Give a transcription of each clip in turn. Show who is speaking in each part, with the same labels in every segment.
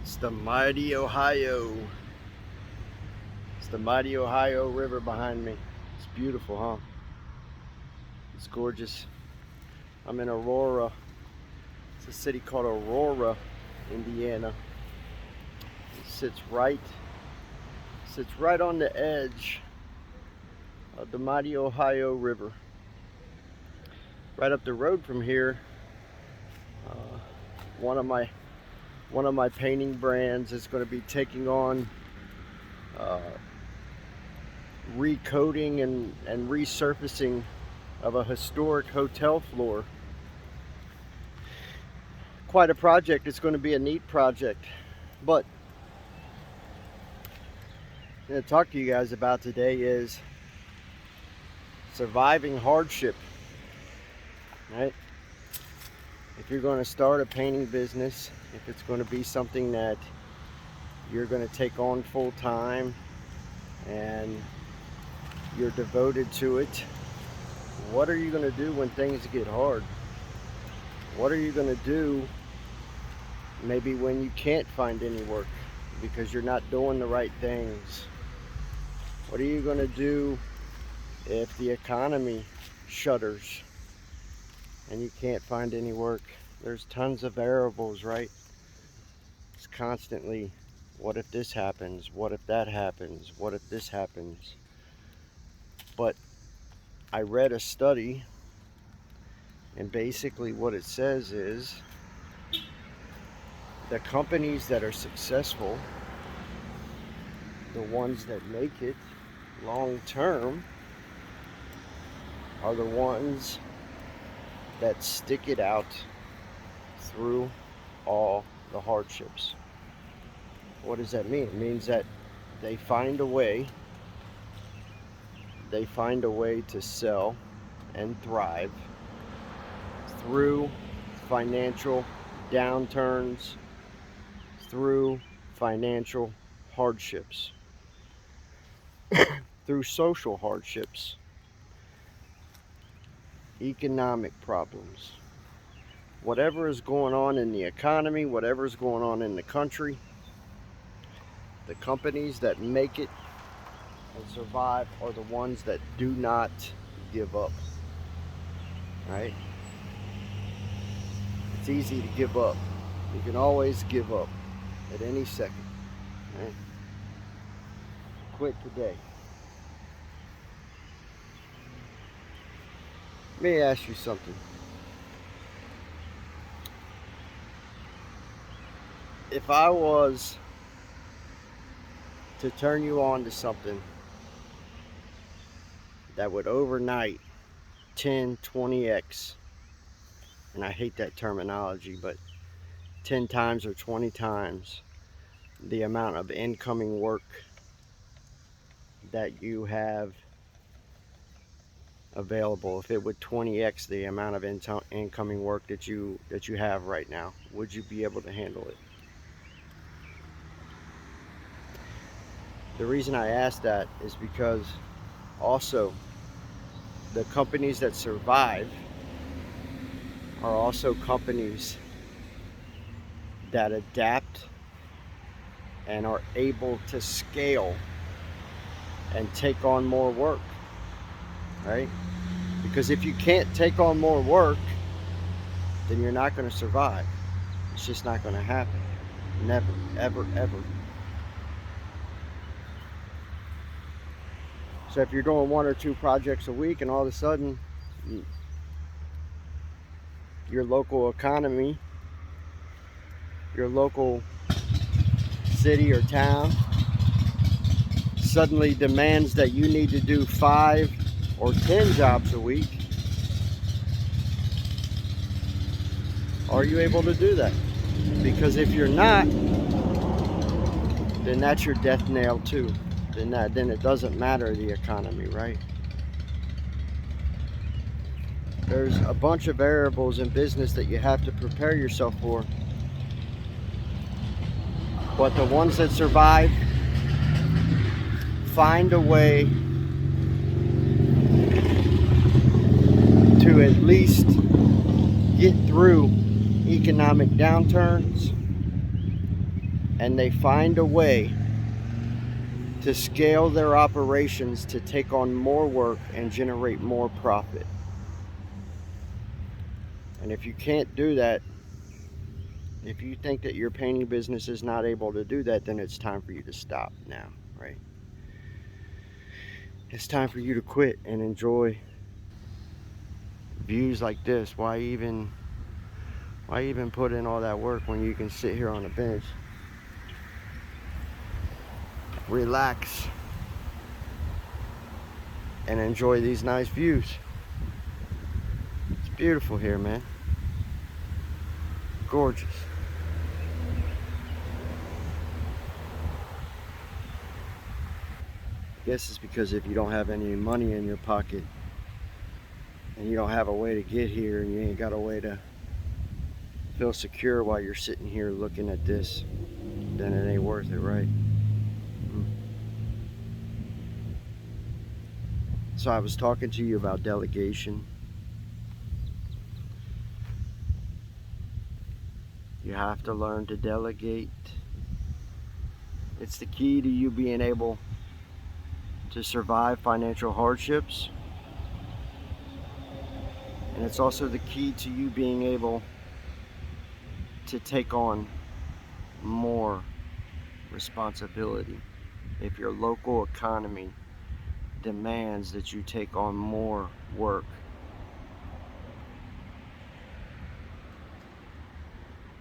Speaker 1: It's the mighty Ohio. It's the mighty Ohio River behind me. It's beautiful, huh? It's gorgeous. I'm in Aurora. It's a city called Aurora, Indiana. It sits right on the edge of the mighty Ohio River. Right up the road from here, one of my painting brands is going to be taking on recoding and resurfacing of a historic hotel floor. Quite a project. It's going to be a neat project. But I'm going to talk to you guys about today is surviving hardship. Right? If you're going to start a painting business, if it's going to be something that you're going to take on full time and you're devoted to it, what are you going to do when things get hard? What are you going to do maybe when you can't find any work because you're not doing the right things? What are you going to do if the economy shutters and you can't find any work? There's tons of variables, right? It's constantly, what if this happens? What if that happens? What if this happens? But I read a study, and basically what it says is the companies that are successful, the ones that make it long term, are the ones that stick it out through all the hardships. What does that mean? It means that they find a way to sell and thrive through financial downturns, through financial hardships, through social hardships, economic problems. Whatever is going on in the economy, whatever is going on in the country, the companies that make it and survive are the ones that do not give up. Right? It's easy to give up. You can always give up at any second. Right? Quit today. Let me ask you something. If I was to turn you on to something that would overnight 10, 20x, and I hate that terminology, but 10 times or 20 times the amount of incoming work that you have available, if it would 20x the amount of incoming work that you have right now, would you be able to handle it? The reason I ask that is because also the companies that survive are also companies that adapt and are able to scale and take on more work, right? Because if you can't take on more work, then you're not going to survive. It's just not going to happen. Never, ever, ever. So if you're doing 1 or 2 projects a week and all of a sudden your local economy, your local city or town suddenly demands that you need to do 5 or 10 jobs a week, are you able to do that? Because if you're not, then that's your death nail too. Then it doesn't matter the economy, right? There's a bunch of variables in business that you have to prepare yourself for. But the ones that survive find a way to at least get through economic downturns and they find a way to scale their operations to take on more work and generate more profit. And if you can't do that, if you think that your painting business is not able to do that, then it's time for you to stop now, right? It's time for you to quit and enjoy views like this. Why even put in all that work when you can sit here on a bench, relax, and enjoy these nice views? It's beautiful here, man. Gorgeous. I guess it's because if you don't have any money in your pocket and you don't have a way to get here and you ain't got a way to feel secure while you're sitting here looking at this, then it ain't worth it, right? So I was talking to you about delegation. You have to learn to delegate. It's the key to you being able to survive financial hardships. And it's also the key to you being able to take on more responsibility. If your local economy demands that you take on more work,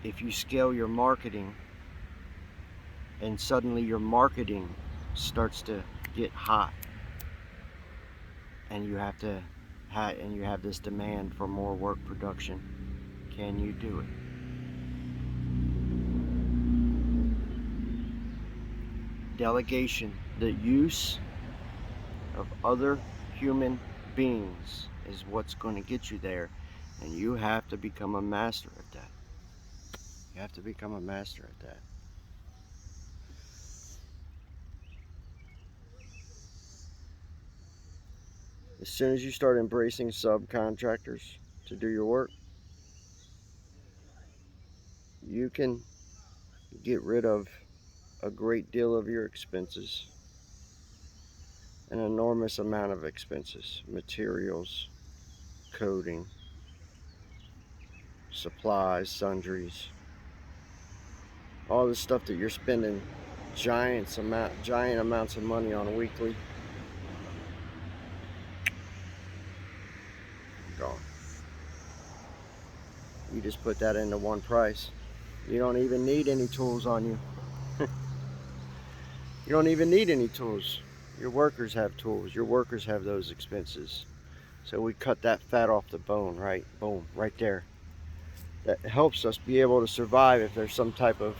Speaker 1: if you scale your marketing and suddenly your marketing starts to get hot and you have this demand for more work production, can you do it? Delegation, the use of other human beings, is what's going to get you there, and you have to become a master at that. You have to become a master at that. As soon as you start embracing subcontractors to do your work, you can get rid of a great deal of your expenses, an enormous amount of expenses, materials, coding, supplies, sundries, all the stuff that you're spending giant amounts of money on weekly. Gone. You just put that into one price. You don't even need any tools on you. You don't even need any tools. Your workers have tools. Your workers have those expenses. So we cut that fat off the bone, right? Boom, right there. That helps us be able to survive if there's some type of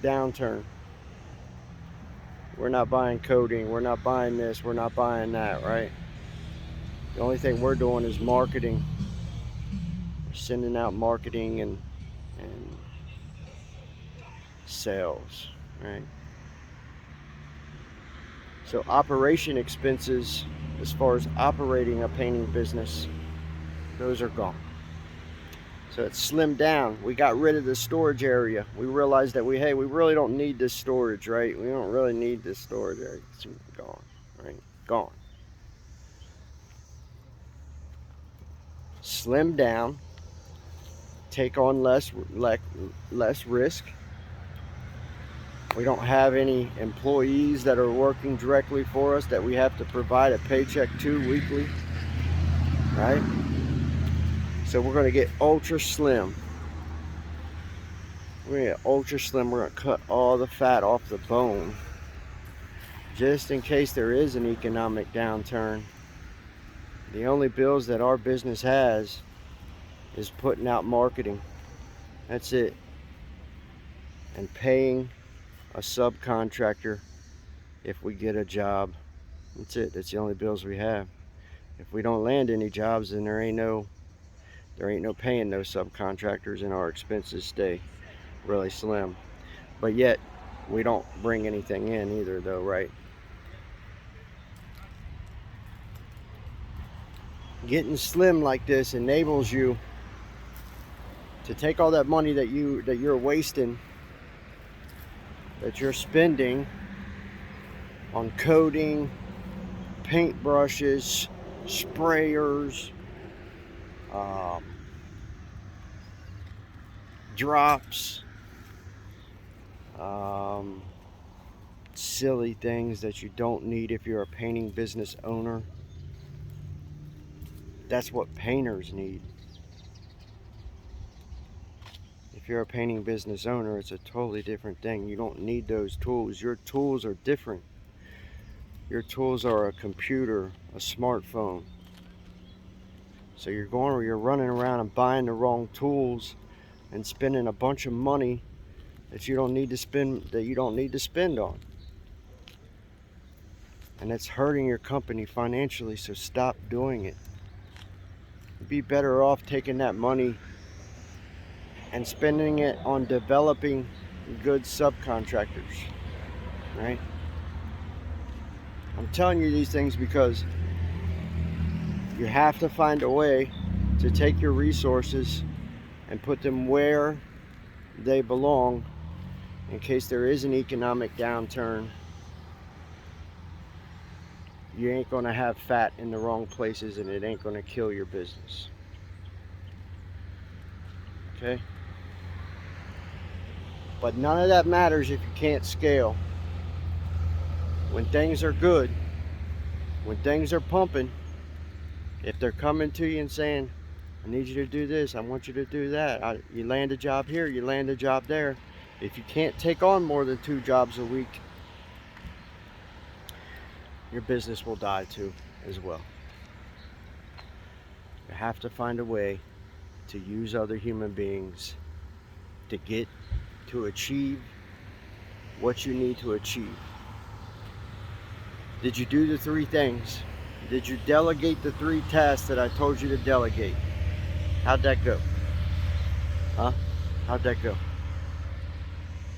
Speaker 1: downturn. We're not buying coding. We're not buying this. We're not buying that, right? The only thing we're doing is marketing. We're sending out marketing and sales, right? So operation expenses, as far as operating a painting business, those are gone. So it's slimmed down. We got rid of the storage area. We realized that we really don't need this storage, right? We don't really need this storage area. It's gone, right? Gone. Slim down. Take on less risk. We don't have any employees that are working directly for us that we have to provide a paycheck to weekly, right? So we're going to get ultra slim. We're going to get ultra slim. We're going to cut all the fat off the bone just in case there is an economic downturn. The only bills that our business has is putting out marketing. That's it. And paying a subcontractor if we get a job. That's it. That's the only bills we have. If we don't land any jobs, then there ain't no paying those subcontractors, and our expenses stay really slim. But yet we don't bring anything in either, though, right? Getting slim like this enables you to take all that money that you're wasting, that you're spending on coating, paintbrushes, sprayers, drops, silly things that you don't need if you're a painting business owner. That's what painters need. If you're a painting business owner, it's a totally different thing. You don't need those tools. Your tools are different. Your tools are a computer, a smartphone. So you're running around and buying the wrong tools and spending a bunch of money that you don't need to spend on. And it's hurting your company financially, so stop doing it. You'd be better off taking that money and spending it on developing good subcontractors, right? I'm telling you these things because you have to find a way to take your resources and put them where they belong in case there is an economic downturn. You ain't gonna have fat in the wrong places, and it ain't gonna kill your business. Okay? But none of that matters if you can't scale. When things are good, when things are pumping, if they're coming to you and saying, I need you to do this, I want you to do that, you land a job here, you land a job there. If you can't take on more than 2 jobs a week, your business will die too as well. You have to find a way to use other human beings to achieve what you need to achieve. Did you do the 3 things? Did you delegate the 3 tasks that I told you to delegate? How'd that go? Huh? How'd that go?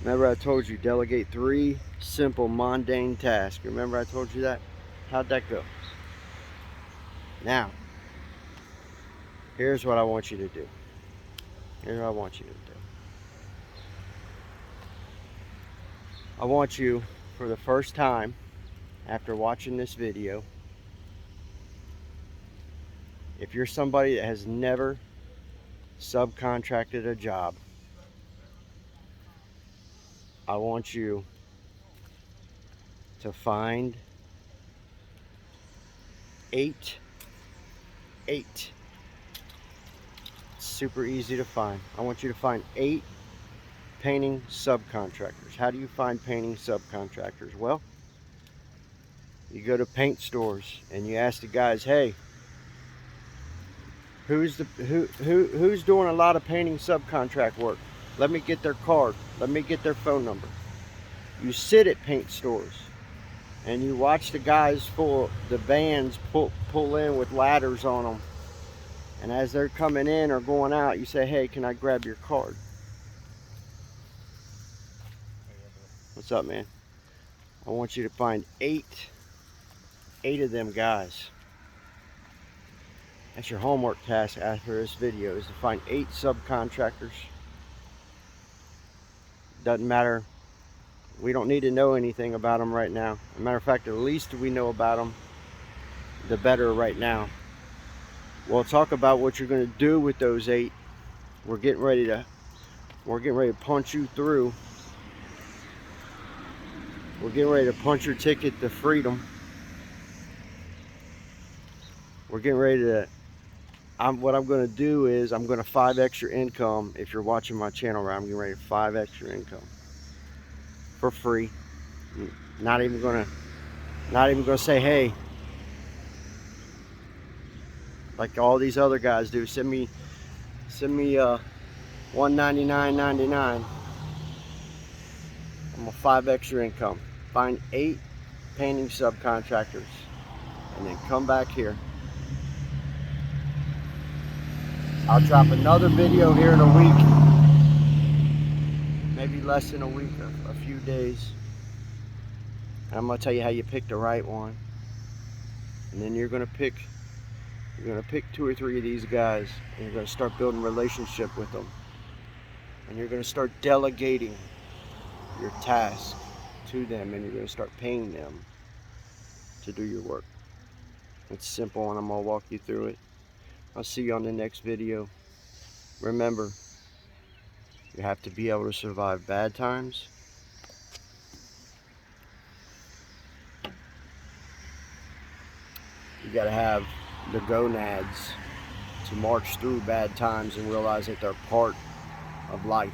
Speaker 1: Remember I told you delegate 3 simple mundane tasks. Remember I told you that? How'd that go? Now, here's what I want you to do. Here's what I want you to do. I want you, for the first time, after watching this video, if you're somebody that has never subcontracted a job, I want you to find 8. It's super easy to find. I want you to find 8 painting subcontractors. How do you find painting subcontractors? Well, you go to paint stores and you ask the guys, hey, who's doing a lot of painting subcontract work? Let me get their card. Let me get their phone number. You sit at paint stores and you watch the guys the vans pull in with ladders on them. And as they're coming in or going out, you say, hey, can I grab your card? What's up, man? I want you to find 8 of them guys. That's your homework task after this video, is to find 8 subcontractors. Doesn't matter. We don't need to know anything about them right now. As a matter of fact, the least we know about them, the better right now. We'll talk about what you're going to do with those 8. We're getting ready to punch you through. We're getting ready to punch your ticket to freedom. We're getting ready to, what I'm going to do is I'm going to 5 extra income. If you're watching my channel, right, I'm getting ready to 5 extra income for free. Not even going to say, hey, like all these other guys do, send me $199.99. I'm gonna 5 extra income. Find 8 painting subcontractors and then come back here. I'll drop another video here in a week, maybe less than a week, a few days. And I'm gonna tell you how you pick the right one. And then you're gonna pick 2 or 3 of these guys and you're gonna start building a relationship with them. And you're going to start delegating your task to them, and you're going to start paying them to do your work. It's simple, and I'm going to walk you through it. I'll see you on the next video. Remember, you have to be able to survive bad times. You got to have the gonads to march through bad times and realize that they're part of life.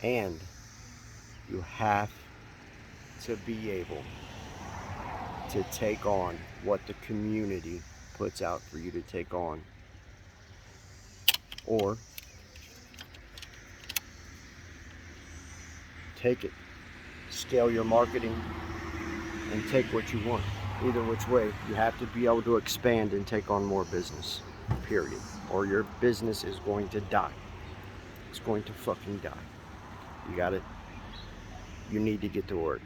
Speaker 1: And you have to be able to take on what the community puts out for you to take on. Or take it, scale your marketing, and take what you want. Either which way, you have to be able to expand and take on more business, period. Or your business is going to die. It's going to fucking die. You got it? You need to get to work.